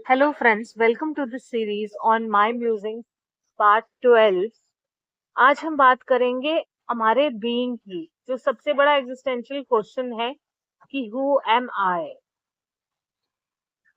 Hello friends, welcome to this series on My Musing Part 12। आज हम बात करेंगे हमारे बीइंग की, जो सबसे बड़ा एग्जिस्टेंशियल क्वेश्चन है कि हु एम आई।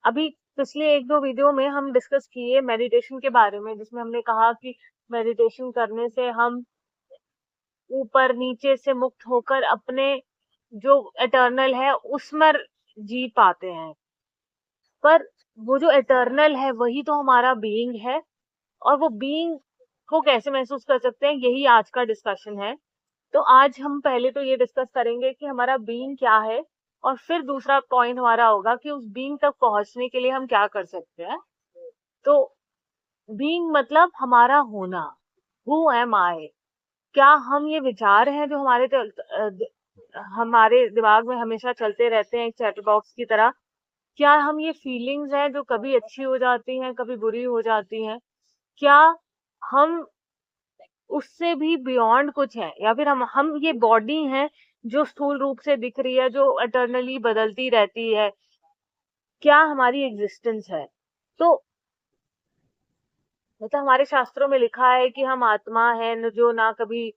अभी पिछले एक दो वीडियो में हम डिस्कस किए मेडिटेशन के बारे में, जिसमें हमने कहा कि मेडिटेशन करने से हम ऊपर नीचे से मुक्त होकर अपने जो एटर्नल है उसमें जी पाते हैं। पर वो जो एटर्नल है वही तो हमारा बीइंग है, और वो बीइंग को कैसे महसूस कर सकते हैं, यही आज का डिस्कशन है। तो आज हम पहले तो ये डिस्कस करेंगे कि हमारा बीइंग क्या है, और फिर दूसरा पॉइंट हमारा होगा कि उस बीइंग तक पहुंचने के लिए हम क्या कर सकते हैं। तो बीइंग मतलब हमारा होना, हु एम आई। क्या हम ये विचार हैं जो हमारे दिमाग में हमेशा चलते रहते हैं एक चैटर बॉक्स की तरह? क्या हम ये फीलिंग्स हैं जो कभी अच्छी हो जाती हैं कभी बुरी हो जाती हैं? क्या हम उससे भी बियॉन्ड कुछ है, या फिर हम ये बॉडी हैं जो स्थूल रूप से दिख रही है, जो एटर्नली बदलती रहती है? क्या हमारी एग्जिस्टेंस है? तो मतलब हमारे शास्त्रों में लिखा है कि हम आत्मा है जो ना कभी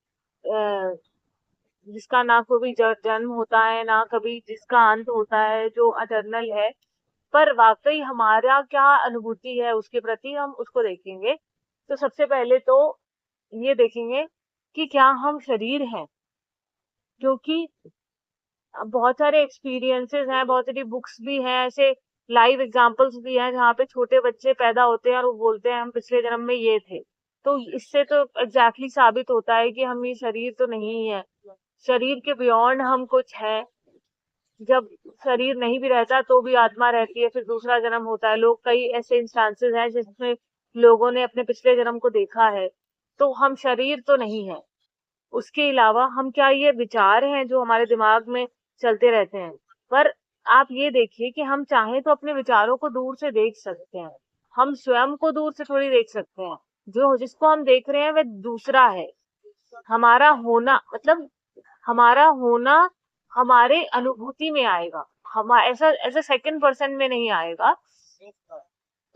जिसका ना कभी जन्म होता है ना कभी जिसका अंत होता है, जो अटर्नल है। पर वाकई हमारा क्या अनुभूति है उसके प्रति, हम उसको देखेंगे। तो सबसे पहले तो ये देखेंगे कि क्या हम शरीर हैं, क्योंकि बहुत सारे एक्सपीरियंसेस हैं, बहुत सारी बुक्स भी हैं, ऐसे लाइव एग्जांपल्स भी हैं जहाँ पे छोटे बच्चे पैदा होते हैं और वो बोलते हैं हम पिछले जन्म में ये थे। तो इससे तो एग्जैक्टली साबित होता है कि हम ये शरीर तो नहीं है, शरीर के बियॉन्ड हम कुछ है। जब शरीर नहीं भी रहता तो भी आत्मा रहती है, फिर दूसरा जन्म होता है। लोग कई ऐसे इंस्टांसेस हैं जिसमें लोगों ने अपने पिछले जन्म को देखा है। तो हम शरीर तो नहीं है। उसके अलावा हम क्या ये विचार हैं जो हमारे दिमाग में चलते रहते हैं? पर आप ये देखिए कि हम चाहें तो अपने विचारों को दूर से देख सकते हैं, हम स्वयं को दूर से थोड़ी देख सकते हैं। जो जिसको हम देख रहे हैं वह दूसरा है। हमारा होना मतलब हमारा होना हमारे अनुभूति में आएगा, हम ऐसा ऐसा सेकंड पर्सन में नहीं आएगा।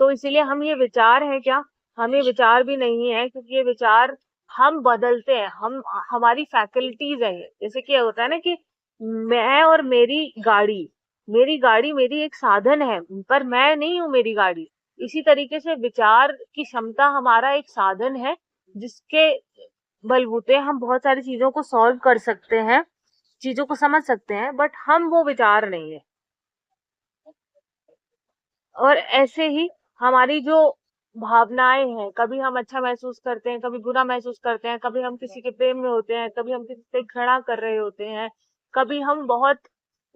तो इसीलिए हम ये विचार है क्या? हम ये विचार भी नहीं है, क्योंकि ये विचार हम बदलते हैं, हम हमारी फैकल्टीज है ये। जैसे कि होता है ना कि मैं और मेरी गाड़ी मेरी एक साधन है, पर मैं नहीं हूँ मेरी गाड़ी। इसी तरीके से विचार की क्षमता हमारा एक साधन है, जिसके बलबूते हम बहुत सारी चीजों को सॉल्व कर सकते हैं, चीजों को समझ सकते हैं, बट हम वो विचार नहीं है। और ऐसे ही हमारी जो भावनाएं हैं, कभी हम अच्छा महसूस करते हैं कभी बुरा महसूस करते हैं, कभी हम किसी के प्रेम में होते हैं कभी हम किसी से घृणा कर रहे होते हैं, कभी हम बहुत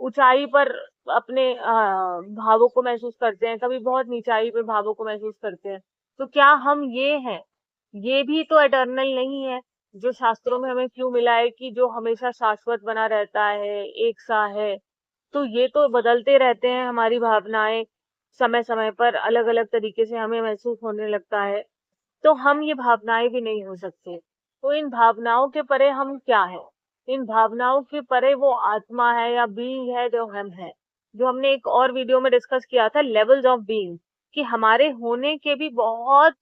ऊंचाई पर अपने भावों को महसूस करते हैं, कभी बहुत नीचाई पे भावों को महसूस करते हैं। तो क्या हम ये हैं? ये भी तो एटर्नल नहीं है। जो शास्त्रों में हमें क्यों मिला है कि जो हमेशा शाश्वत बना रहता है, एक सा है। तो ये तो बदलते रहते हैं, हमारी भावनाएं समय समय पर अलग अलग तरीके से हमें महसूस होने लगता है। तो हम ये भावनाएं भी नहीं हो सकते। तो इन भावनाओं के परे हम क्या है? इन भावनाओं के परे वो आत्मा है या बीइंग है जो हम है, जो हमने एक और वीडियो में डिस्कस किया था, लेवल्स ऑफ बीइंग। कि हमारे होने के भी बहुत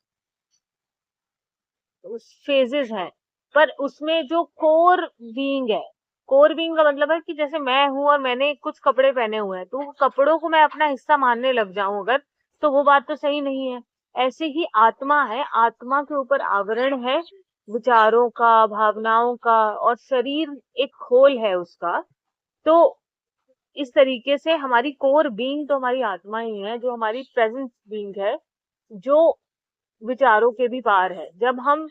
फेजेस हैं, पर उसमें जो कोर बीइंग का मतलब है कि जैसे मैं हूं और मैंने कुछ कपड़े पहने हुए हैं, तो कपड़ों को मैं अपना हिस्सा मानने लग जाऊं अगर, तो वो बात तो सही नहीं है। ऐसे ही आत्मा है, आत्मा के ऊपर आवरण है विचारों का, भावनाओं का, और शरीर एक खोल है उसका। तो इस तरीके से हमारी कोर बीइंग तो हमारी आत्मा ही है, जो हमारी प्रेजेंस बीइंग है, जो विचारों के भी पार है। जब हम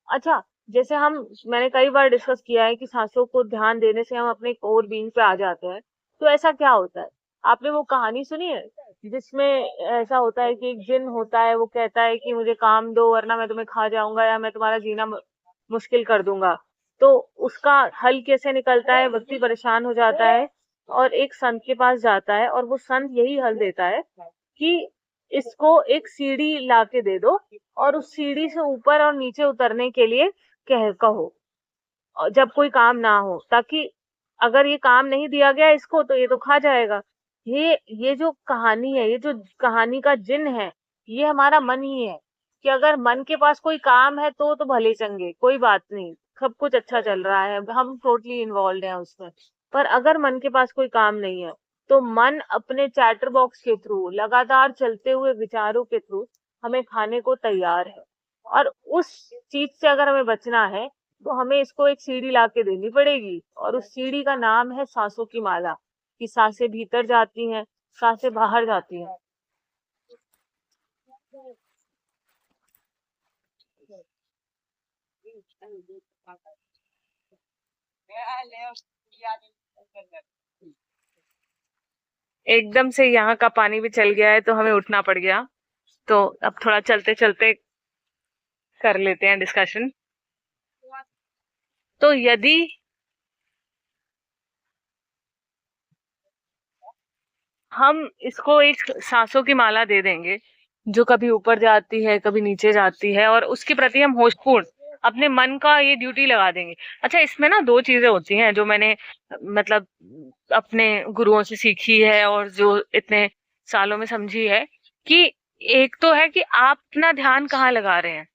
अच्छा, जैसे मैंने कई बार डिस्कस किया है कि सांसों को ध्यान देने से हम अपने कोर बीइंग पे आ जाते हैं। तो ऐसा क्या होता है? आपने वो कहानी सुनी है जिसमें ऐसा होता है कि एक जिन होता है, वो कहता है कि मुझे काम दो वरना मैं तुम्हें खा जाऊंगा या मैं तुम्हारा जीना मुश्किल कर दूंगा। तो उसका हल कैसे निकलता है? व्यक्ति परेशान हो जाता है और एक संत के पास जाता है, और वो संत यही हल देता है कि इसको एक सीढ़ी लाके दे दो, और उस सीढ़ी से ऊपर और नीचे उतरने के लिए कहो, और जब कोई काम ना हो, ताकि अगर ये काम नहीं दिया गया इसको तो ये तो खा जाएगा। ये जो कहानी है, ये जो कहानी का जिन है, ये हमारा मन ही है। कि अगर मन के पास कोई काम है तो भले चंगे, कोई बात नहीं, सब कुछ अच्छा चल रहा है, हम टोटली इन्वॉल्व हैं उसमें। पर अगर मन के पास कोई काम नहीं है, तो मन अपने चैटर बॉक्स के थ्रू, लगातार चलते हुए विचारों के थ्रू हमें खाने को तैयार है। और उस चीज से अगर हमें बचना है, तो हमें इसको एक सीढ़ी ला के देनी पड़ेगी, और उस सीढ़ी का नाम है सांसों की माला। कि सांसें भीतर जाती हैं, सांसें बाहर जाती हैं। एकदम से यहाँ का पानी भी चल गया है, तो हमें उठना पड़ गया। तो अब थोड़ा चलते चलते कर लेते हैं डिस्कशन। तो यदि हम इसको एक सांसों की माला दे देंगे, जो कभी ऊपर जाती है, कभी नीचे जाती है, और उसके प्रति हम होशपूर्ण अपने मन का ये ड्यूटी लगा देंगे। अच्छा, इसमें ना दो चीजें होती हैं जो मैंने मतलब अपने गुरुओं से सीखी है, और जो इतने सालों में समझी है। कि एक तो है कि आप अपना ध्यान कहाँ लगा रहे हैं।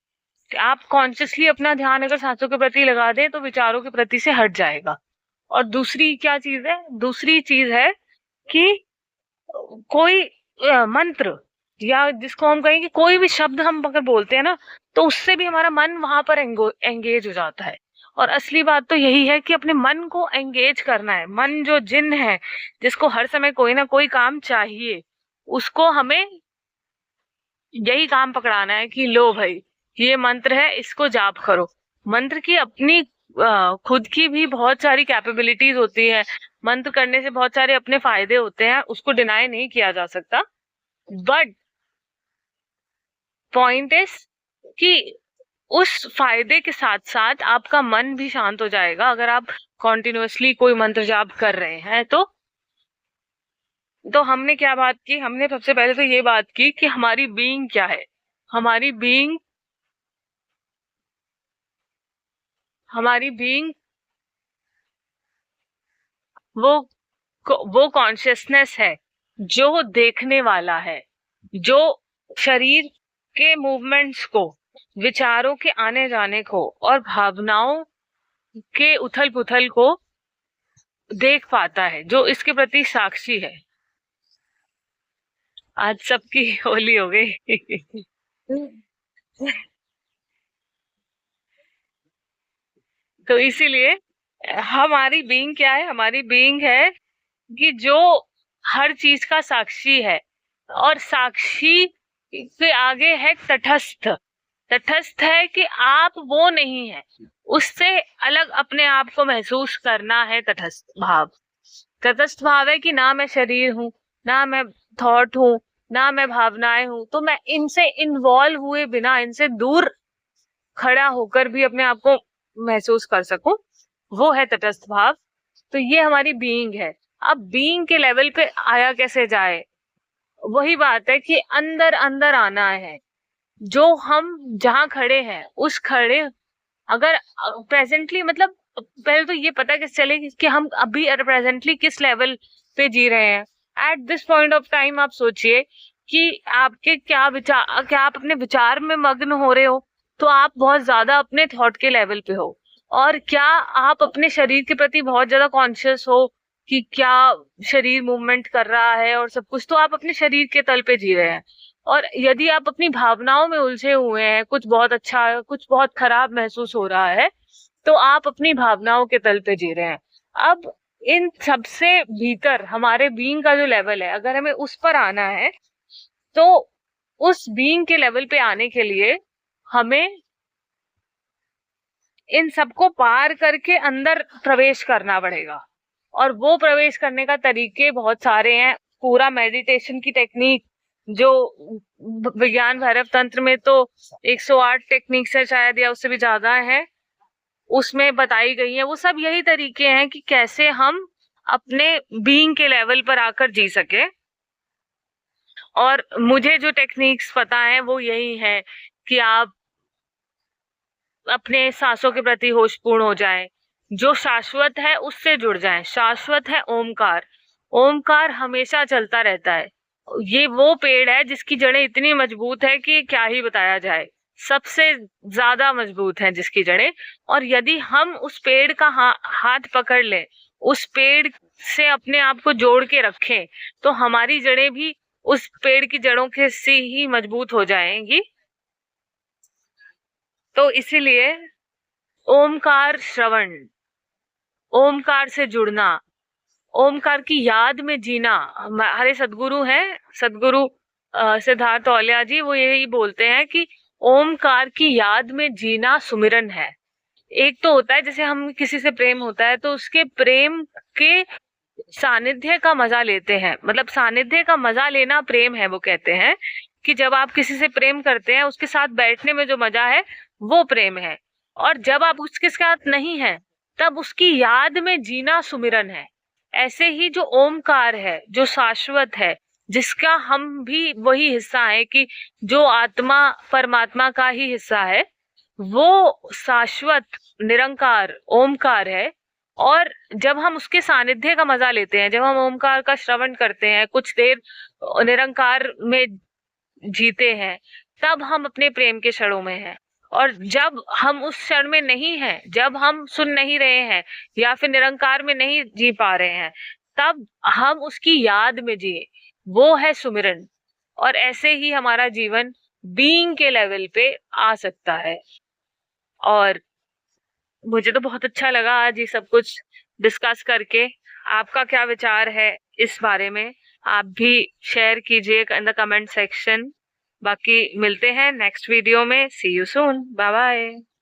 कि आप कॉन्शियसली अपना ध्यान अगर सांसों के प्रति लगा दें, तो विचारों के प्रति से हट जाएगा। और दूसरी क्या चीज है? दूसरी चीज है कि कोई मंत्र, या जिसको हम कहें कि कोई भी शब्द हम अगर बोलते हैं ना, तो उससे भी हमारा मन वहां पर एंगेज हो जाता है। और असली बात तो यही है कि अपने मन को एंगेज करना है। मन जो जिन है, जिसको हर समय कोई ना कोई काम चाहिए, उसको हमें यही काम पकड़ाना है कि लो भाई, ये मंत्र है, इसको जाप करो। मंत्र की अपनी खुद की भी बहुत सारी कैपेबिलिटीज होती है। मंत्र करने से बहुत सारे अपने फायदे होते हैं, उसको डिनाई नहीं किया जा सकता। बट पॉइंट इज कि उस फायदे के साथ साथ आपका मन भी शांत हो जाएगा अगर आप कॉन्टिन्यूअसली कोई मंत्र जाप कर रहे हैं। तो हमने क्या बात की? हमने सबसे पहले तो ये बात की कि हमारी बीइंग क्या है। हमारी बीइंग हमारी बीइंग वो वो कॉन्शियसनेस है, जो देखने वाला है, जो शरीर के मूवमेंट्स को, विचारों के आने जाने को, और भावनाओं के उथल पुथल को देख पाता है, जो इसके प्रति साक्षी है। आज सबकी होली हो गई। तो इसीलिए हमारी बीइंग क्या है? हमारी बीइंग है कि जो हर चीज का साक्षी है, और साक्षी के आगे है तटस्थ। तटस्थ है कि आप वो नहीं है, उससे अलग अपने आप को महसूस करना है तटस्थ भाव। तटस्थ भाव है कि ना मैं शरीर हूँ, ना मैं थॉट हूँ, ना मैं भावनाएं हूँ, तो मैं इनसे इन्वॉल्व हुए बिना, इनसे दूर खड़ा होकर भी अपने आप को महसूस कर सकूं, वो है तटस्थ भाव। तो ये हमारी बीइंग है। अब बीइंग के लेवल पे आया कैसे जाए? वही बात है कि अंदर अंदर आना है। जो हम जहां खड़े हैं, उस खड़े, अगर प्रेजेंटली, मतलब पहले तो ये पता कैसे चले कि हम अभी प्रेजेंटली किस लेवल पे जी रहे हैं। At this point of time आप सोचिए कि आपके क्या विचार, क्या आप अपने विचार में मग्न हो रहे हो, तो आप बहुत ज्यादा अपने थॉट के लेवल पे हो। और क्या आप अपने शरीर के प्रति बहुत ज्यादा कॉन्शियस हो कि क्या शरीर मूवमेंट कर रहा है और सब कुछ, तो आप अपने शरीर के तल पे जी रहे हैं। और यदि आप अपनी भावनाओं में उलझे हुए हैं, कुछ बहुत अच्छा, कुछ बहुत खराब महसूस हो रहा है, तो आप अपनी भावनाओं के तल पे जी रहे हैं। अब इन सबसे भीतर हमारे बीइंग का जो लेवल है, अगर हमें उस पर आना है, तो उस बीइंग के लेवल पे आने के लिए हमें इन सबको पार करके अंदर प्रवेश करना पड़ेगा। और वो प्रवेश करने का तरीके बहुत सारे हैं। पूरा मेडिटेशन की टेक्निक, जो विज्ञान भैरव तंत्र में तो 108 टेक्निक्स है शायद, या उससे भी ज्यादा है, उसमें बताई गई है। वो सब यही तरीके हैं कि कैसे हम अपने बीइंग के लेवल पर आकर जी सके। और मुझे जो टेक्निक्स पता है वो यही है कि आप अपने सांसों के प्रति होशपूर्ण हो जाएं, जो शाश्वत है उससे जुड़ जाएं। शाश्वत है ओमकार, ओमकार हमेशा चलता रहता है। ये वो पेड़ है जिसकी जड़ें इतनी मजबूत है कि क्या ही बताया जाए, सबसे ज्यादा मजबूत है जिसकी जड़ें। और यदि हम उस पेड़ का हाथ पकड़ लें, उस पेड़ से अपने आप को जोड़ के रखें, तो हमारी जड़ें भी उस पेड़ की जड़ों के से ही मजबूत हो जाएंगी। तो इसीलिए ओमकार श्रवण, ओमकार से जुड़ना, ओमकार की याद में जीना। हमारे सदगुरु हैं, सदगुरु सिद्धार्थ औलिया जी, वो यही बोलते हैं कि ओमकार की याद में जीना सुमिरन है। एक तो होता है जैसे हम किसी से प्रेम होता है तो उसके प्रेम के सानिध्य का मजा लेते हैं, मतलब सानिध्य का मजा लेना प्रेम है। वो कहते हैं कि जब आप किसी से प्रेम करते हैं, उसके साथ बैठने में जो मजा है वो प्रेम है। और जब आप उसके साथ नहीं है, तब उसकी याद में जीना सुमिरन है। ऐसे ही जो ओमकार है, जो शाश्वत है, जिसका हम भी वही हिस्सा है, कि जो आत्मा परमात्मा का ही हिस्सा है, वो शाश्वत निरंकार ओमकार है। और जब हम उसके सानिध्य का मजा लेते हैं, जब हम ओमकार का श्रवण करते हैं, कुछ देर निरंकार में जीते हैं, तब हम अपने प्रेम के क्षणों में हैं। और जब हम उस क्षण में नहीं हैं, जब हम सुन नहीं रहे हैं या फिर निरंकार में नहीं जी पा रहे हैं, तब हम उसकी याद में जिए, वो है सुमिरन। और ऐसे ही हमारा जीवन बीइंग के लेवल पे आ सकता है। और मुझे तो बहुत अच्छा लगा आज ये सब कुछ डिस्कस करके। आपका क्या विचार है इस बारे में, आप भी शेयर कीजिए इन द कमेंट सेक्शन। बाकी मिलते हैं नेक्स्ट वीडियो में। सी यू सून, बाय बाय।